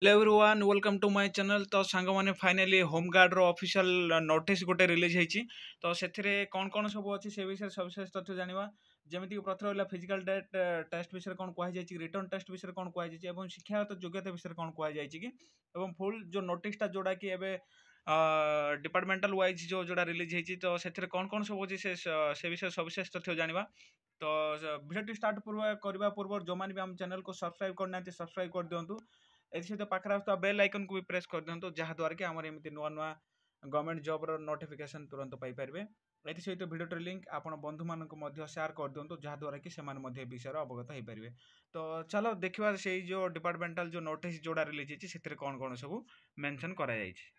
Hello everyone welcome to my channel. तो सांग मैंने फाइनाली होमगार्ड रो ऑफिशियल नोटिस गोटे रिलीज होती। तो से कौन कौन सब अच्छी से विषय सविशेष तथ्य जाना जमीक प्रथम रहा फिजिकल टेस्ट विषय कौन कहुई रिटर्न टेस्ट विषय कौन कहुई शिक्षागत योग्यता विषय कौन कहुई कि फुल जो नोटिसटा जोड़ा कि एबे डिपार्टमेंटल वाइज जोड़ा रिलीज होती तो से कौन कौन सब अच्छी से विषय सविशेष तथ्य जाना। तो भिडियो स्टार्ट करने पूर्व जो मैंने भी आम चैनल को सब्सक्राइब करना सब्सक्राइब कर दिंतु। सहित पाखे आस बेल आइकन को भी प्रेस कर दिंतु जहाद्वारा कि आमर एमती नुआ नुआ गवर्नमेंट जॉब रो नोटिफिकेशन तुरंत पाइपर। सहित भिडियो लिंक आपण बंधु मान सेयार कर दिंतु जहाद्वारा कि से विषय अवगत हो पारे। तो चलो देखा से जो डिपार्टमेंटल जो नोटिस जोड़ा रिलीज होती से कौन कौन सब मेंशन करा जायछि।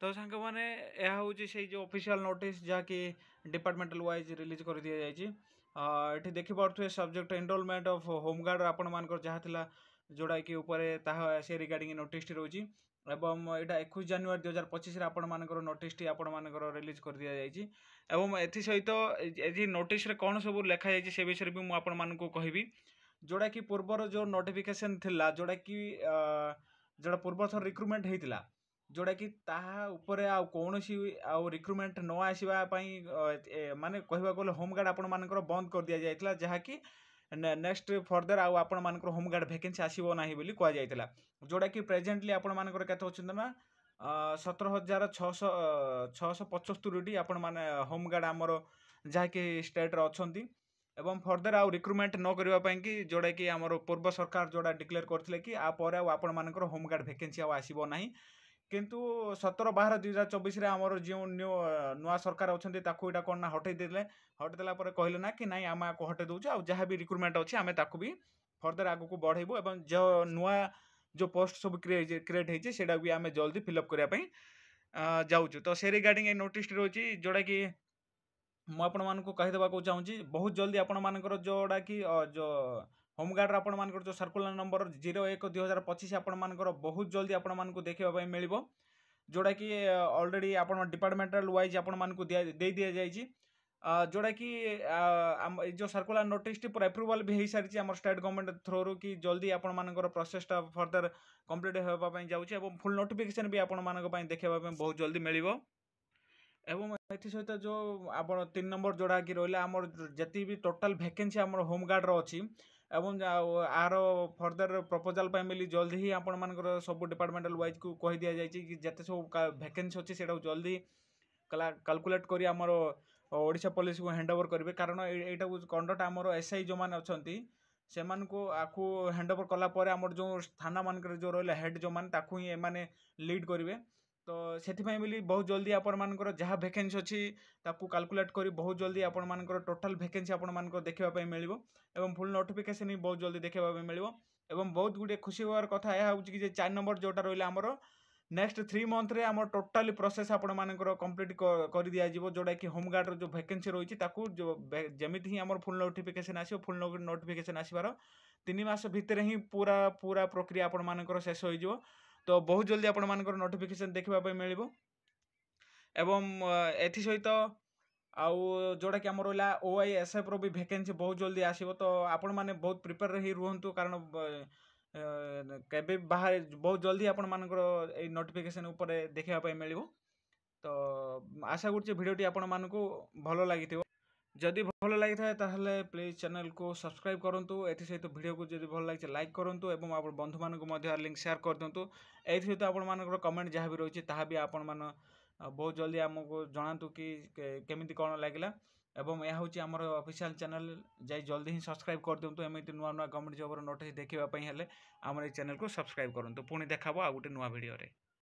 तो सांग मैंने यह हूँ से जो ऑफिशियल नोटिस जहाँकि डिपार्टमेंटल वाइज रिलीज कर दि जाएगी। ये देखिपे सब्जेक्ट एनरोलमेंट ऑफ होमगार्ड आपण मान जहाँ था जोड़ा कि से रिगार्डिंग नोटिस रोचे एवं यहाँ 21 जनवरी 2025 आपण मानकर नोटिस आपण मानकर रिलीज कर दि जाएगी। एसत ये नोटिस कौन सब लिखाई से विषय भी मुझे कहबी जोड़ा कि पूर्वर जो नोटिफिकेशन थिला जोड़ा कि जोड़ा पूर्व थर रिक्रुटमेंट होता जोड़ा कि तापर कौन रिक्रुटमेंट न आसवा माने कहवा गले होमगार्ड आपण मानकर बंद कर दि जाइए जहाँकि नेक्स्ट फर्दर आपण मानकर होमगार्ड वैकेंसी आसो ना बोली कहुई जोड़ा कि प्रेजेंटली आपण मानकर केते अच्छे ना 17,675 आपण मैंने होमगार्ड आमर जहाँकि स्टेट अच्छा एवं फर्दर रिक्रुटमेंट न करने कि जोड़ा कि आमर पूर्व सरकार जोड़ा डिक्लेयर करते कि आपण मानकर होमगार्ड वैकेंसी आसो ना किंतु 17/12/2024 आमर जो नुआ सरकार अच्छा कौन ना हटईदे हटदेला कहले ना कि नाई आम आपको हटे दूचे आ जहाँ भी रिक्रुटमेंट अच्छे आम ताकू भी फर्दर आगू को बढ़ेबू और जो नुआ जो पोस्ट सब क्रिएट होती है भी आम जल्दी फिलअप करने जाऊँ। तो से रिगार्डिंग नोटिस रोचे जोड़ा कि मुझे कहीदेक चाहूँगी बहुत जल्दी आपण मानकर जोड़ा कि जो होमगार्ड आपण मानकर जो सर्कुलर नंबर 01/2025 आपण मानकर बहुत जल्दी आपण मानक देखा मिल जोड़ा कि ऑलरेडी आपण डिपार्टमेंटल वाइज आपण मानक दे दि जाएगी जोड़ा कि जो सर्कुलर नोटिस पूरा एप्रूवाल भी हो सारी आम स्टेट गवर्नमेंट थ्रू कि जल्दी आपण मानकर प्रोसेसटा फर्दर कंप्लीट होगापी जाऊँगी फुल नोटिफिकेशन भी आपण मान देखा बहुत जल्दी मिल एवं सहित जो आप 3 नंबर जोड़ा कि रहा आम जी भी टोटाल वैकेंसी आम होमगार्ड अच्छी एवं आर फर्दर प्रपोजाल मिली जल्दी ही आपण मानकर सब डिपार्टमेंटल वाइज को कही दि जाए कि जिते सब वैकेंसी अच्छी से जल्दी कैलकुलेट कर आमर ओडिशा पुलिस को हैंड ओवर करेंगे कारण यहाँ कंडक्ट आमर एसआई जो मैंने अच्छा से आपको हैंड ओवर कलापर आम जो थाना मान जो रहा हेड जो मैंने ही एमाने लीड करेंगे। तो से बहुत जल्दी आपण मानकर जहाँ वैकेंसी अच्छी कैलकुलेट कर बहुत जल्दी आपण मानकर टोटाल वैकेंसी आपण मानकर देखा मिल एवं फुल नोटिफिकेशन भी बहुत जल्दी देखा मिल एवं बहुत गुटे खुशी होवार कथा यह हूँ कि 4 नंबर जोटा रहा आमर नेक्स्ट 3 मंथ रे आम टोटाली प्रोसेस आपण मानकर कंप्लीट कर दिया जोड़ा कि होमगार्ड जो वैकेंसी रही जो जमी ही आम फुल नोटिफिकेशन आसो फुल नोटिफिकेशन आसबार 3 मास भितर ही पूरा पूरा प्रक्रिया आपण मानकर शेष हो। तो बहुत जल्दी आपण मानकर नोटिफिकेशन देखा मिल एवं एसत आउ जोड़ा कि आम रहा OISF रो भी वैकेंसी बहुत जल्दी आसो। तो आपण मैंने बहुत प्रिपेयर ही रुहतु कारण केबे बाहर बहुत जल्दी आपण मानकर नोटिफिकेशन ऊपर देखा मिल। तो आशा करुच्चे भिडियोटी आपण मानकु भल लगी जदि भल लगी था प्लीज चैनल को सब्सक्राइब करूँ सहित भिडियो को जब भल लगे लाइक करूँ और आप बंधु मानक लिंक शेयर कर दिंतु सहित आपण कमेंट जहाँ भी रही है आपण मान बहुत जल्दी आमको जनातु कि केमिति कौन लगे एवं यह हूँ आमर ऑफिशियल चैनल जाई जल्दी ही सब्सक्राइब कर दिंतु एमती नुआ नुआ गवर्नमेंट जॉब नोटिस देखापी हेल्ले आम चैनल को सब्सक्राइब करूँ। पुणी देखा आ गोटे नुआ भिडियो।